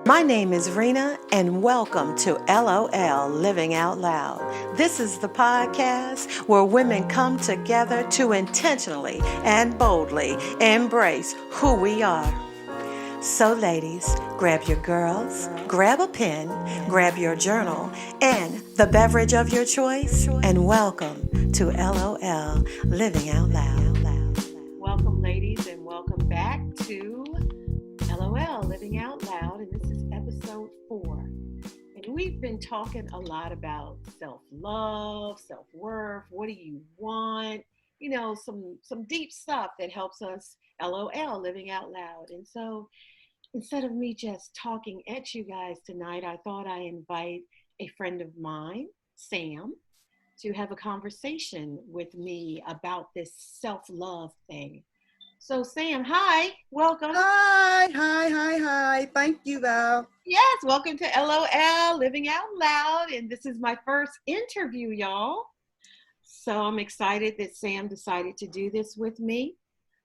My name is Rena, and welcome to LOL Living Out Loud. This is the podcast where women come together to intentionally and boldly embrace who we are. So, ladies, grab your girls, grab a pen, grab your journal, and the beverage of your choice, and welcome to LOL Living Out Loud. Welcome, ladies, and welcome back to LOL Living Out Loud, and this is episode 4. And we've been talking a lot about self-love, self-worth, what do you want? Some deep stuff that helps us LOL living out loud. And so instead of me just talking at you guys tonight, I thought I invite a friend of mine, Sam, to have a conversation with me about this self-love thing. So, Sam, hi, welcome. Hi. Thank you, Val. Yes, welcome to LOL, Living Out Loud. And this is my first interview, y'all. So I'm excited that Sam decided to do this with me.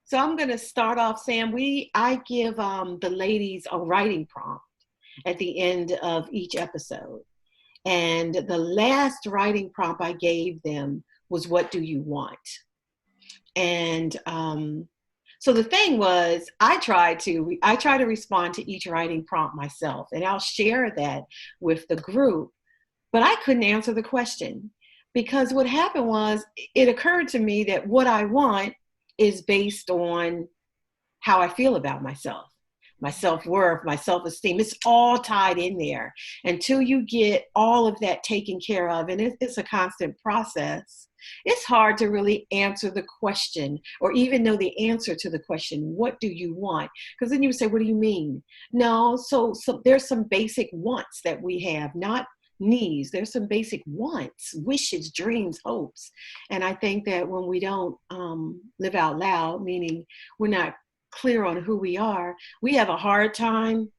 So I'm going to start off, Sam. I give the ladies a writing prompt at the end of each episode. And the last writing prompt I gave them was, what do you want? And so the thing was, I try to respond to each writing prompt myself, and I'll share that with the group. But I couldn't answer the question because what happened was, it occurred to me that what I want is based on how I feel about myself, my self-worth, my self-esteem. It's all tied in there. Until you get all of that taken care of, and it's a constant process, it's hard to really answer the question or even know the answer to the question, what do you want? Because then you would say, what do you mean? No, so there's some basic wants that we have, not needs. There's some basic wants, wishes, dreams, hopes. And I think that when we don't live out loud, meaning we're not clear on who we are, we have a hard time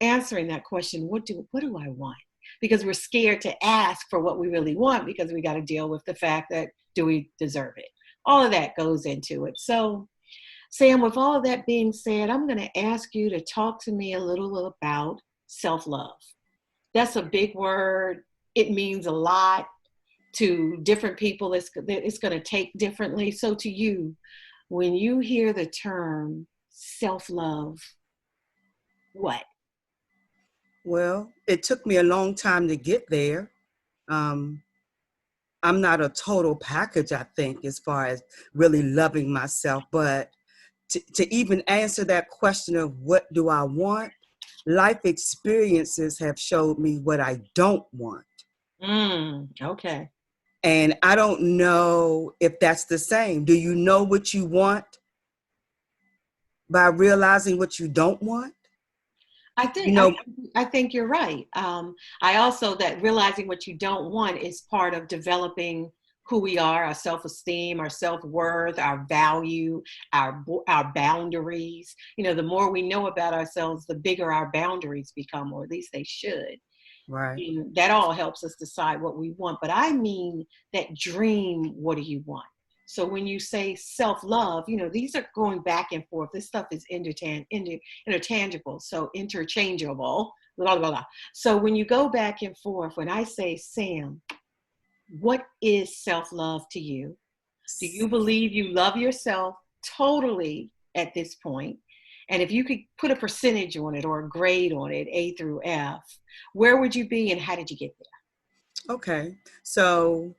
answering that question, what do I want? Because we're scared to ask for what we really want, because we got to deal with the fact that, do we deserve it? All of that goes into it. So, Sam, with all of that being said, I'm going to ask you to talk to me a little about self-love. That's a big word. It means a lot to different people. It's going to take differently. So to you, when you hear the term self-love, what? Well, it took me a long time to get there. I'm not a total package, I think, as far as really loving myself. But to even answer that question of what do I want, life experiences have showed me what I don't want. Okay. And I don't know if that's the same. Do you know what you want by realizing what you don't want? I You think I, know, I think you're right. I also, that realizing what you don't want is part of developing who we are, our self-esteem, our self-worth, our value, our boundaries. The more we know about ourselves, the bigger our boundaries become, or at least they should. right. And that all helps us decide what we want. But I mean that dream, what do you want? So when you say self-love, these are going back and forth. This stuff is interchangeable, so interchangeable, blah, blah, blah. So when you go back and forth, when I say, Sam, what is self-love to you? Do you believe you love yourself totally at this point? And if you could put a percentage on it or a grade on it, A through F, where would you be and how did you get there? Okay. So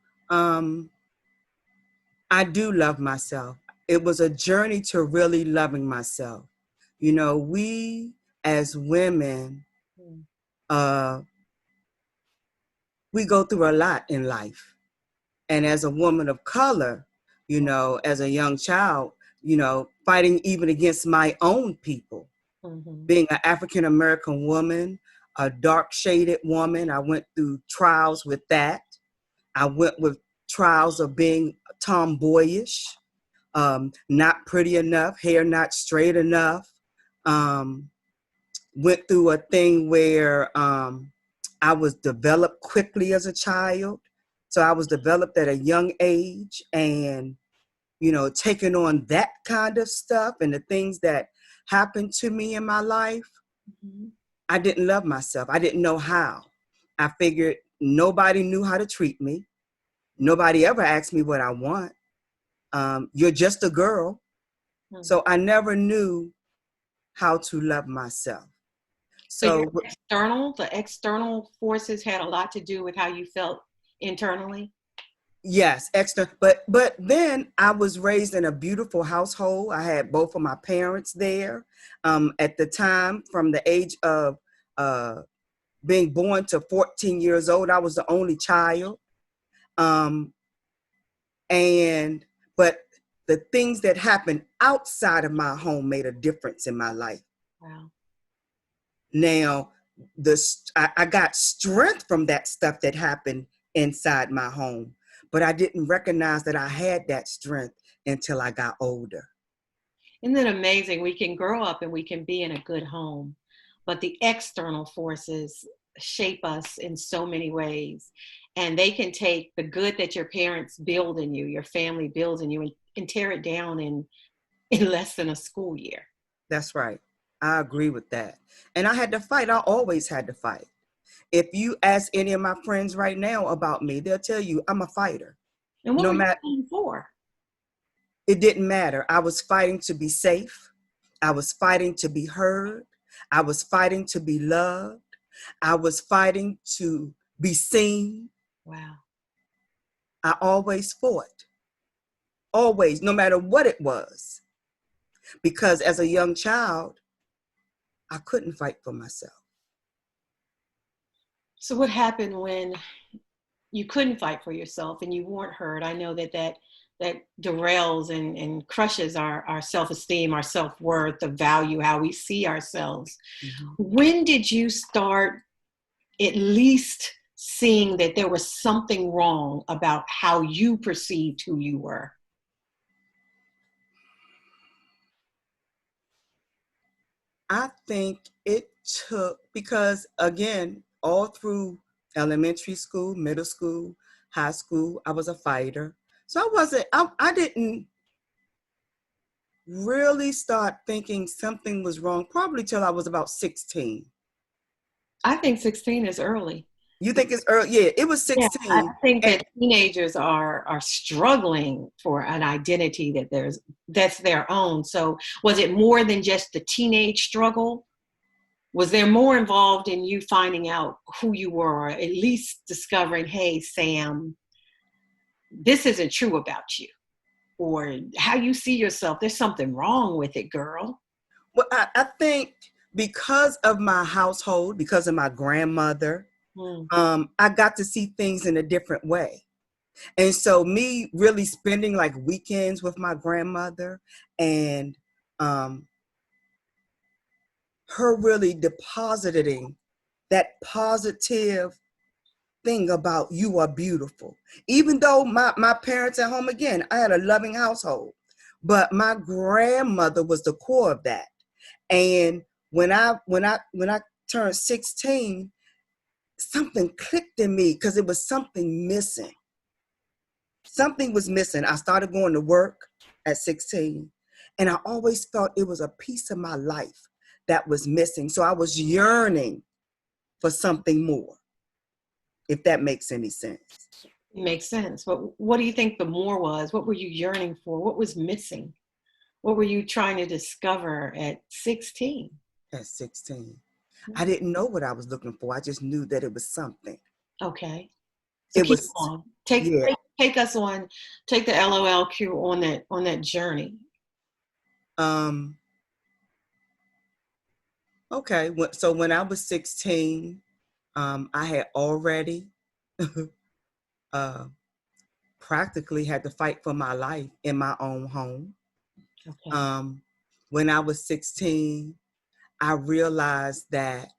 I do love myself. It was a journey to really loving myself. We as women, uh, we go through a lot in life. And as a woman of color, as a young child, fighting even against my own people, being an African American woman, a dark shaded woman, I went through trials with that. I went with trials of being tomboyish, not pretty enough, hair not straight enough. Went through a thing where I was developed quickly as a child. So I was developed at a young age, and, taking on that kind of stuff and the things that happened to me in my life, I didn't love myself. I didn't know how. I figured nobody knew how to treat me. Nobody ever asked me what I want. You're just a girl. Mm. So I never knew how to love myself. So your So the external forces had a lot to do with how you felt internally? yes, extra. But then I was raised in a beautiful household. I had both of my parents there. At the time, from the age of uh, being born to 14 years old, I was the only child. Um, and but the things that happened outside of my home made a difference in my life. Wow. Now, I got strength from that stuff that happened inside my home, but I didn't recognize that I had that strength until I got older. Isn't it amazing? We can grow up and we can be in a good home, but the external forces shape us in so many ways. And they can take the good that your parents build in you, your family builds in you, and tear it down in less than a school year. That's right. I agree with that. And I had to fight. I always had to fight. If you ask any of my friends right now about me, they'll tell you I'm a fighter. And what No were you matter, fighting for? it didn't matter. I was fighting to be safe. I was fighting to be heard. I was fighting to be loved. I was fighting to be seen. Wow. I always fought, always, no matter what it was. Because as a young child, I couldn't fight for myself. So what happened when you couldn't fight for yourself and you weren't heard? I know that derails and crushes our self-esteem, our self-worth, the value, how we see ourselves. Mm-hmm. When did you start at least seeing that there was something wrong about how you perceived who you were? I think it took, because again, all through elementary school, middle school, high school, I was a fighter. So I didn't really start thinking something was wrong probably till I was about 16. I think 16 is early. You think it's early? Yeah, it was Yeah, I 16. think And that teenagers are struggling for an identity that's their own. So was it more than just the teenage struggle? Was there more involved in you finding out who you were, or at least discovering, hey, Sam, this isn't true about you, or how you see yourself? There's something wrong with it, girl. well, I think because of my household, because of my grandmother, Hmm. I got to see things in a different way. And so me really spending like weekends with my grandmother and um, her really depositing that positive thing about you are beautiful. Even though my parents at home, again, I had a loving household, but my grandmother was the core of that. And when I turned 16, something clicked in me because it was something missing. Something was missing. I started going to work at 16, and I always felt it was a piece of my life that was missing. So I was yearning for something more, if that makes any sense. It makes sense. But what do you think the more was? What were you yearning for? What was missing? What were you trying to discover at 16? At 16, I didn't know what I was looking for. I just knew that it was something. Okay. So It keep was, on. Take yeah. take take us on, take the LOLQ on that journey. Um, okay. So when I was 16, I had already uh, practically had to fight for my life in my own home. Okay. Um, when I was 16, I realized that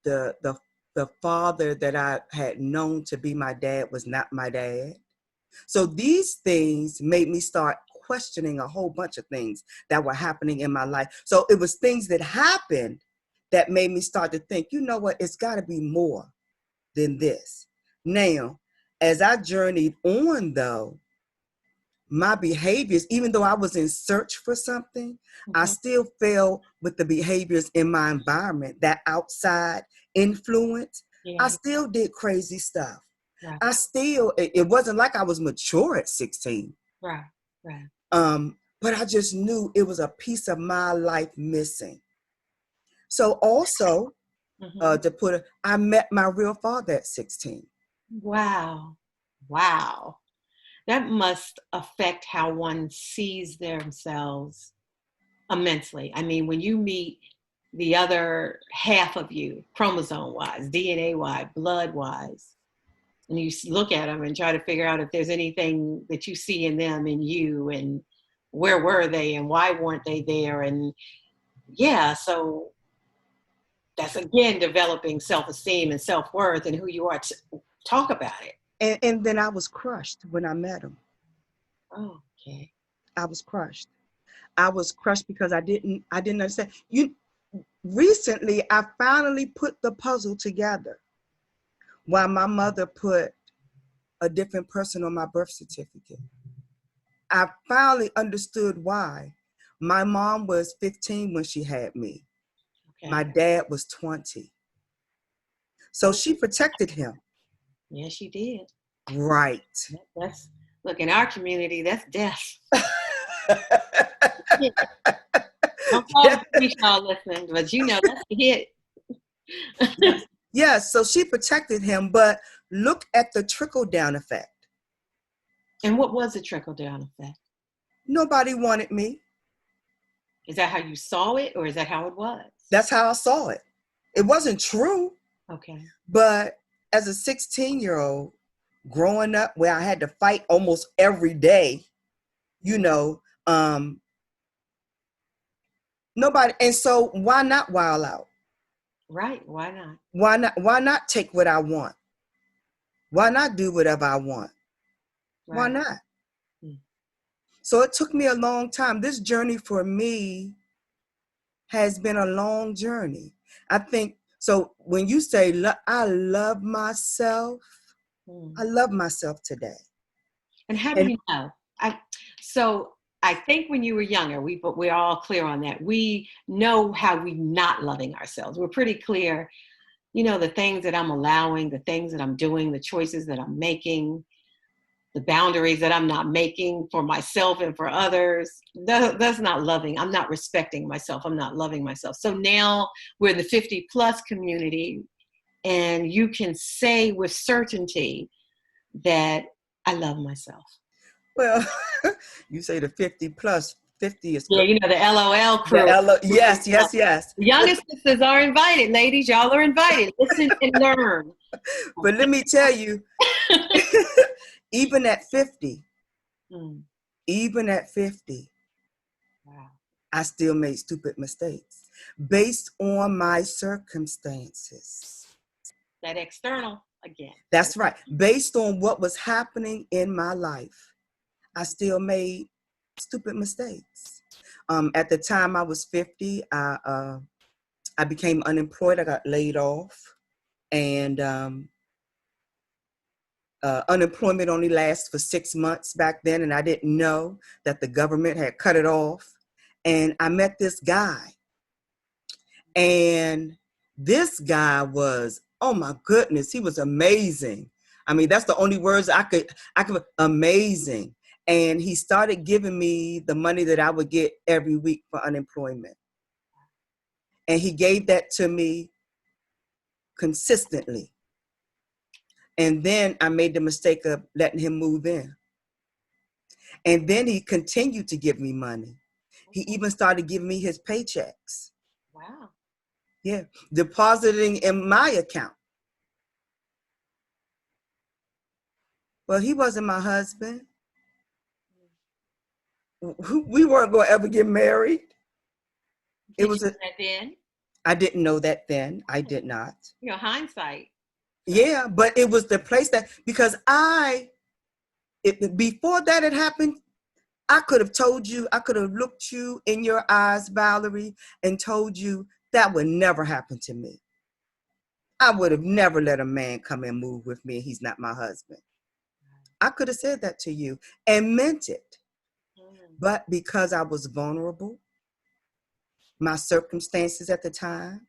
the the the father that I had known to be my dad was not my dad. So these things made me start questioning a whole bunch of things that were happening in my life. So it was things that happened that made me start to think, you know what, it's got to be more than this. Now, as I journeyed on though, my behaviors, even though I was in search for something, I still fell with the behaviors in my environment, that outside influence. Yeah. I still did crazy stuff. Right. It wasn't like I was mature at 16. Right. Right. But I just knew it was a piece of my life missing. So also, I met my real father at 16. Wow. Wow. That must affect how one sees themselves immensely. I mean, when you meet the other half of you, chromosome wise, DNA wise, blood wise, and you look at them and try to figure out if there's anything that you see in them and you, and where were they and why weren't they there? And yeah, so that's again developing self-esteem and self-worth and who you are to talk about it. And then I was crushed when I met him. Oh, okay. I was crushed. I was crushed because I didn't understand. Recently, I finally put the puzzle together. While my mother put a different person on my birth certificate, I finally understood why. My mom was 15 when she had me. Okay. My dad was 20. So she protected him. Yeah, she did. Right. That's, look, in our community, that's death. Don't fall asleep, y'all listening, but you know that's a hit. Yes, so she protected him, but look at the trickle-down effect. And what was the trickle-down effect? Nobody wanted me. Is that how you saw it, or is that how it was? That's how I saw it. It wasn't true. Okay. But as a 16-year-old, growing up where I had to fight almost every day, nobody, and so why not wild out? Right, why not? Why not take what I want? Why not do whatever I want? Right. Why not? So it took me a long time. This journey for me has been a long journey. I think, so when you say, I love myself, I love myself today. And how do you know? So I think when you were younger, we're all clear on that. We know how we're not loving ourselves. We're pretty clear, the things that I'm allowing, the things that I'm doing, the choices that I'm making, the boundaries that I'm not making for myself and for others. That's not loving. I'm not respecting myself. I'm not loving myself. So now we're in the 50 plus community, and you can say with certainty that I love myself. Well, you say the 50 plus, 50 is... Yeah, the LOL crew. Yes. The youngest sisters are invited, ladies. Y'all are invited. Listen and learn. But let me tell you, even at 50, wow, I still made stupid mistakes based on my circumstances. That external again. That's right. Based on what was happening in my life, I still made stupid mistakes. At the time I was 50, I became unemployed. I got laid off, and unemployment only lasts for 6 months back then, and I didn't know that the government had cut it off. And I met this guy, and this guy was, oh my goodness, he was amazing. I mean, that's the only words I could, amazing. And he started giving me the money that I would get every week for unemployment. And he gave that to me consistently. And then I made the mistake of letting him move in. And then he continued to give me money. He even started giving me his paychecks. Wow. Yeah, depositing in my account. Well, he wasn't my husband. We weren't going to ever get married. Did you know that then? I didn't know that then. I did not. Hindsight. Yeah, but it was the place that, because before that had happened, I could have told you, I could have looked you in your eyes, Valerie, and told you that would never happen to me. I would have never let a man come and move with me. He's not my husband. I could have said that to you and meant it. Mm. But because I was vulnerable, my circumstances at the time,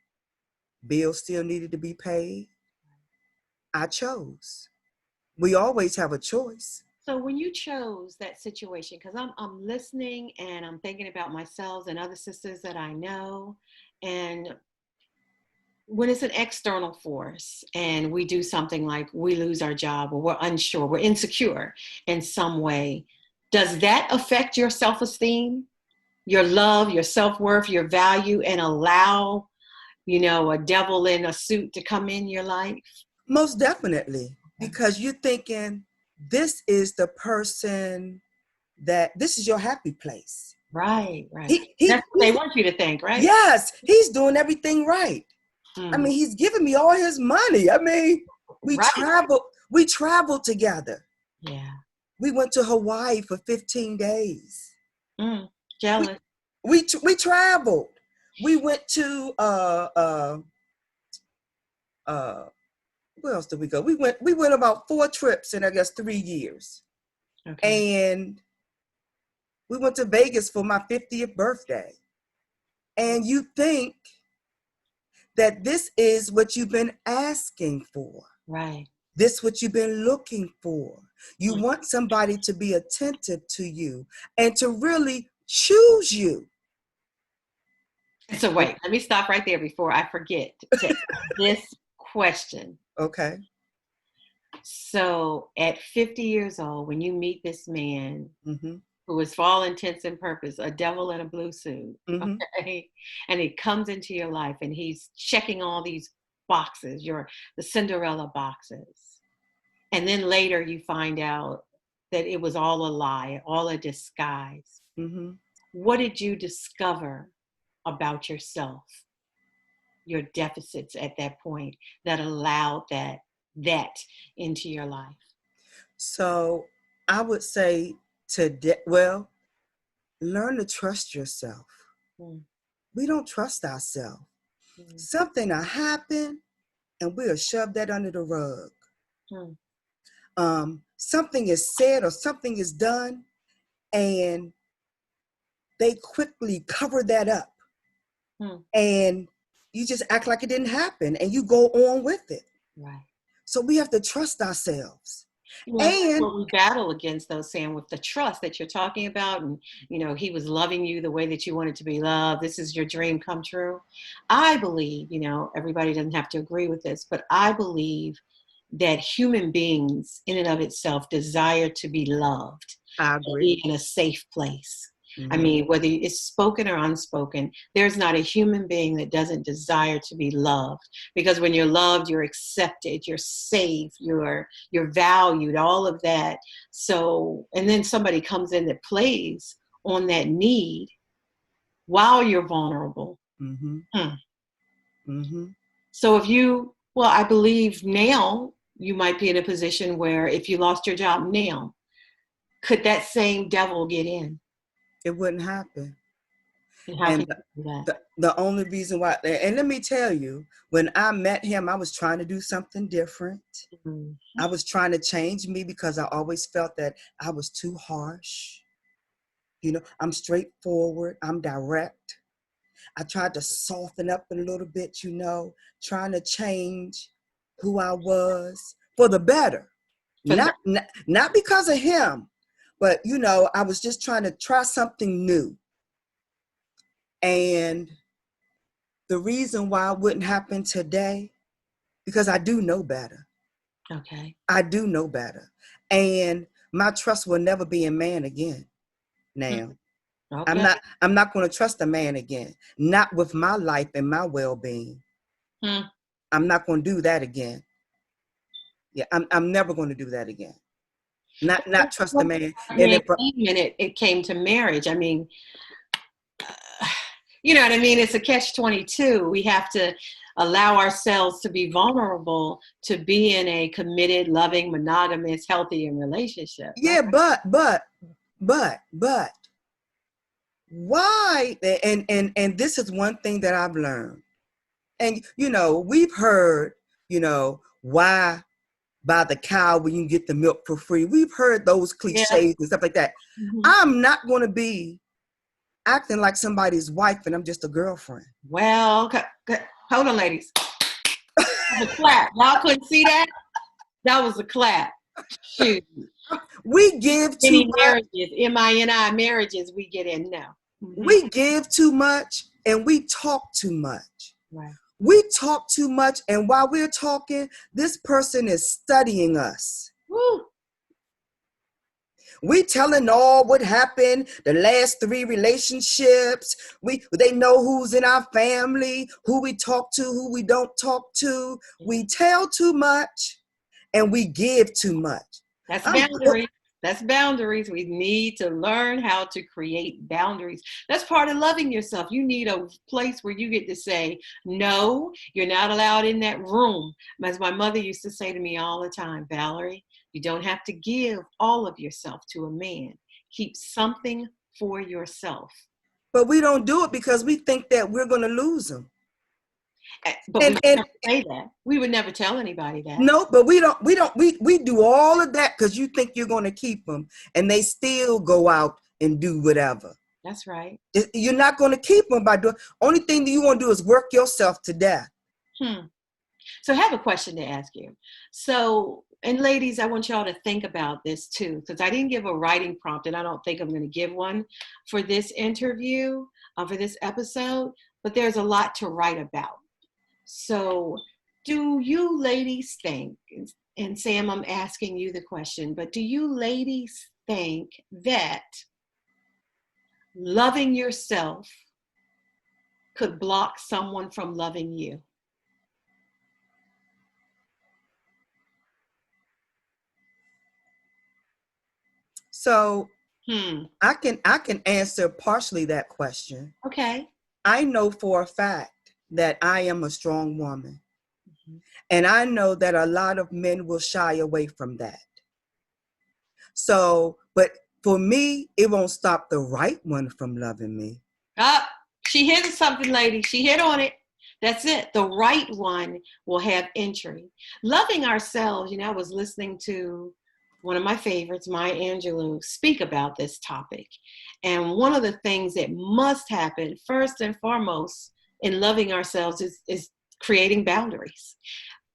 bills still needed to be paid, I chose. We always have a choice. So when you chose that situation, because I'm listening and I'm thinking about myself and other sisters that I know, and when it's an external force and we do something like we lose our job or we're unsure, we're insecure in some way, does that affect your self-esteem, your love, your self-worth, your value, and allow, a devil in a suit to come in your life? Most definitely, Okay. because you're thinking this is the person that this is your happy place. Right, right. He That's what they want you to think, right? yes, he's doing everything right. I Mm. mean, he's giving me all his money. I mean, we Right. traveled together. Yeah. We went to Hawaii for 15 days. Mm. We Jealous. we traveled. We went to where else did we go? We went about 4 trips in I guess 3 years. Okay. And we went to Vegas for my 50th birthday. And you think that this is what you've been asking for. Right. This what you've been looking for. You Mm. want somebody to be attentive to you and to really choose you. So wait, let me stop right there before I forget to ask this question. Okay. So at 50 years old, when you meet this man Mm-hmm. who is for all intents and purpose a devil in a blue suit, Mm-hmm. okay, and he comes into your life and he's checking all these boxes, the Cinderella boxes, and then later you find out that it was all a lie, all a disguise. Mm-hmm. What did you discover about yourself, your deficits at that point that allowed that into your life? So I would say today, well, learn to trust yourself. Mm, We don't trust ourselves. mm, Something will happen and we'll shove that under the rug. mm. Something is said or something is done and they quickly cover that up Hmm. and you just act like it didn't happen and you go on with it. Right. So we have to trust ourselves. Well, that's And what we battle against, though, Sam, with the trust that you're talking about. And, he was loving you the way that you wanted to be loved. This is your dream come true. I believe, everybody doesn't have to agree with this, but I believe that human beings, in and of itself, desire to be loved, I to agree. be in a safe place. I Mm-hmm. mean, whether it's spoken or unspoken, there's not a human being that doesn't desire to be loved. Because when you're loved, you're accepted, you're safe, you're valued, all of that. So, and then somebody comes in that plays on that need while you're vulnerable. Mm-hmm. Hmm. Mm-hmm. So well, I believe now you might be in a position where if you lost your job now, could that same devil get in? It wouldn't happen. And how And can you do that? the only reason why, and let me tell you, when I met him, I was trying to do something different. Mhm. I was trying to change me because I always felt that I was too harsh. I'm straightforward, I'm direct. I tried to soften up a little bit, trying to change who I was for the better. For the Not because of him, but I was just trying to try something new. And the reason why it wouldn't happen today, because I do know better. Okay. I do know better. And my trust will never be in man again now. I'm Okay. not I'm not going to trust a man again. Not with my life and my well-being. Hmm. I'm not going to do that again. Yeah, I'm never going to do that again. Not trust a man. I And mean, if it came to marriage. I mean, you know what I mean? It's a catch-22. We have to allow ourselves to be vulnerable to be in a committed, loving, monogamous, healthy relationship, right? yeah, but why? And this is one thing that I've learned. And we've heard, why buy the cow when you get the milk for free. We've heard those Yeah. cliches and stuff like that. Mm-hmm. I'm not going to be acting like somebody's wife and I'm just a girlfriend. Well, hold on, ladies. The clap. Y'all couldn't see that? That was a clap. Shoot. We give too much. Marriages, M-I-N-I marriages, we get in now. Mm-hmm. We give too much and we talk too much. Right. We talk too much, and while we're talking, this person is studying us. Woo. We telling all what happened, the last 3 relationships. They know who's in our family, who we talk to, who we don't talk to. We tell too much and we give too much. That's boundaries. That's boundaries. We need to learn how to create boundaries. That's part of loving yourself. You need a place where you get to say, no, you're not allowed in that room. As my mother used to say to me all the time, Valerie, you don't have to give all of yourself to a man. Keep something for yourself. But we don't do it because we think that we're going to lose them. But we would never say that. We would never tell anybody that. No, but we do all of that because you think you're going to keep them and they still go out and do whatever. That's right. You're not going to keep them by doing, only thing that you want to do is work yourself to death. So I have a question to ask you. So, and ladies, I want y'all to think about this too, because I didn't give a writing prompt and I don't think I'm going to give one for this interview, for this episode, but there's a lot to write about. So do you ladies think, and Sam, I'm asking you the question, but do you ladies think that loving yourself could block someone from loving you? So I can answer partially that question. Okay. I know for a fact that I am a strong woman. Mm-hmm. And I know that a lot of men will shy away from that. So, but for me, it won't stop the right one from loving me. She hit something, lady. She hit on it. That's it. The right one will have entry. Loving ourselves, I was listening to one of my favorites, Maya Angelou, speak about this topic. And one of the things that must happen first and foremost in loving ourselves is creating boundaries.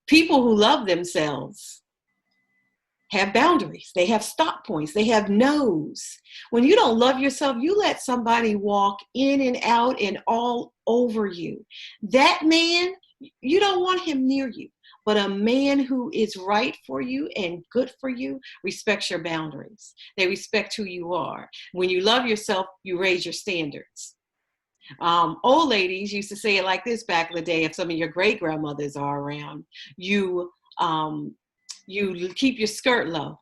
People who love themselves have boundaries. They have stop points. They have no's. When you don't love yourself, you let somebody walk in and out and all over you. That man, you don't want him near you. But a man who is right for you and good for you respects your boundaries. They respect who you are. When you love yourself, you raise your standards. Old ladies used to say it like this back in the day. If some of your great grandmothers are around, you keep your skirt low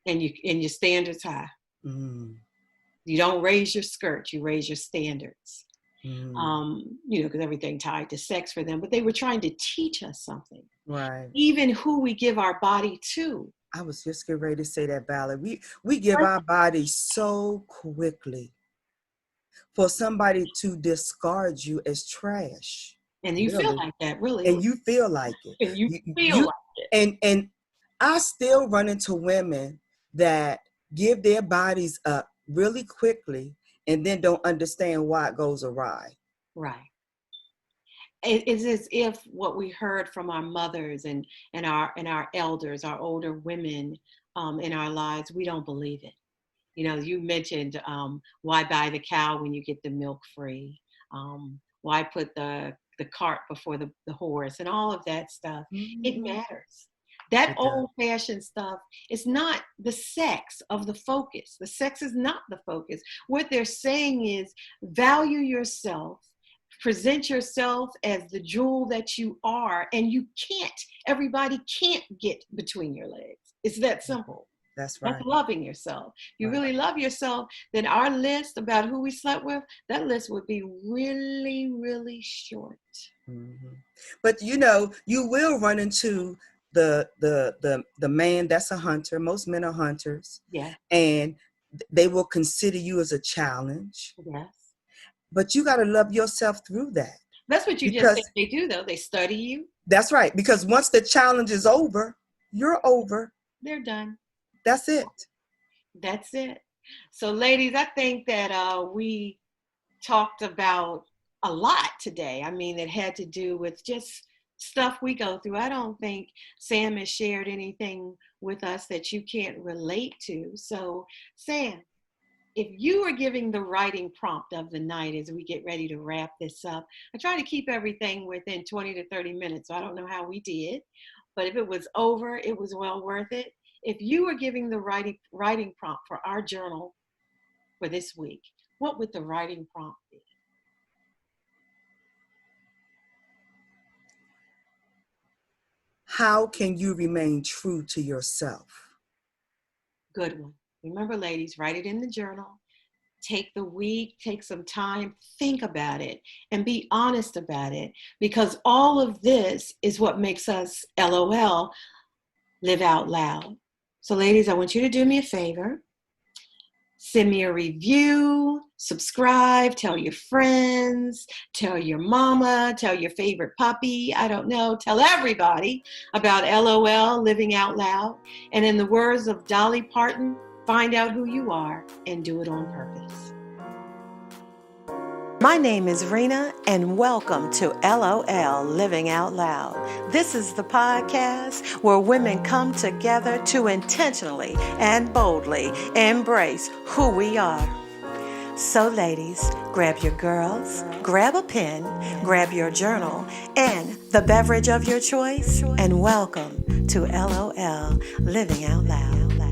and your standards high. You don't raise your skirt, you raise your standards. Because everything tied to sex for them, but they were trying to teach us something. Right. Even who we give our body to. I was just getting ready to say that, Valerie. We give our body so quickly for somebody to discard you as trash. And you feel like that, really. And you feel like it. And you feel like it. And I still run into women that give their bodies up really quickly and then don't understand why it goes awry. Right. It's as if what we heard from our mothers and our elders, our older women in our lives, we don't believe it. You mentioned why buy the cow when you get the milk free? Why put the cart before the horse and all of that stuff? Mm-hmm. It matters. That old-fashioned stuff is not the sex of the focus. The sex is not the focus. What they're saying is value yourself, present yourself as the jewel that you are, and everybody can't get between your legs. It's that simple. That's right. That's loving yourself. You really love yourself, then our list about who we slept with, that list would be really, really short. Mm-hmm. But you will run into the man that's a hunter. Most men are hunters. Yeah. And they will consider you as a challenge. Yes. But you got to love yourself through that. That's what you just said they do, though. They study you. That's right. Because once the challenge is over, you're over. They're done. That's it. That's it. So, ladies, I think that we talked about a lot today. I mean, it had to do with just stuff we go through. I don't think Sam has shared anything with us that you can't relate to. So, Sam, if you were giving the writing prompt of the night as we get ready to wrap this up, I try to keep everything within 20 to 30 minutes. So I don't know how we did, but if it was over, it was well worth it. If you were giving the writing prompt for our journal for this week, what would the writing prompt be? How can you remain true to yourself? Good one. Remember, ladies, write it in the journal. Take the week, take some time, think about it, and be honest about it, because all of this is what makes us, LOL, live out loud. So, ladies, I want you to do me a favor. Send me a review, subscribe, tell your friends, tell your mama, tell your favorite puppy, I don't know, tell everybody about LOL, living out loud. And in the words of Dolly Parton, find out who you are and do it on purpose. My name is Rena, and welcome to LOL Living Out Loud. This is the podcast where women come together to intentionally and boldly embrace who we are. So, ladies, grab your girls, grab a pen, grab your journal, and the beverage of your choice, and welcome to LOL Living Out Loud.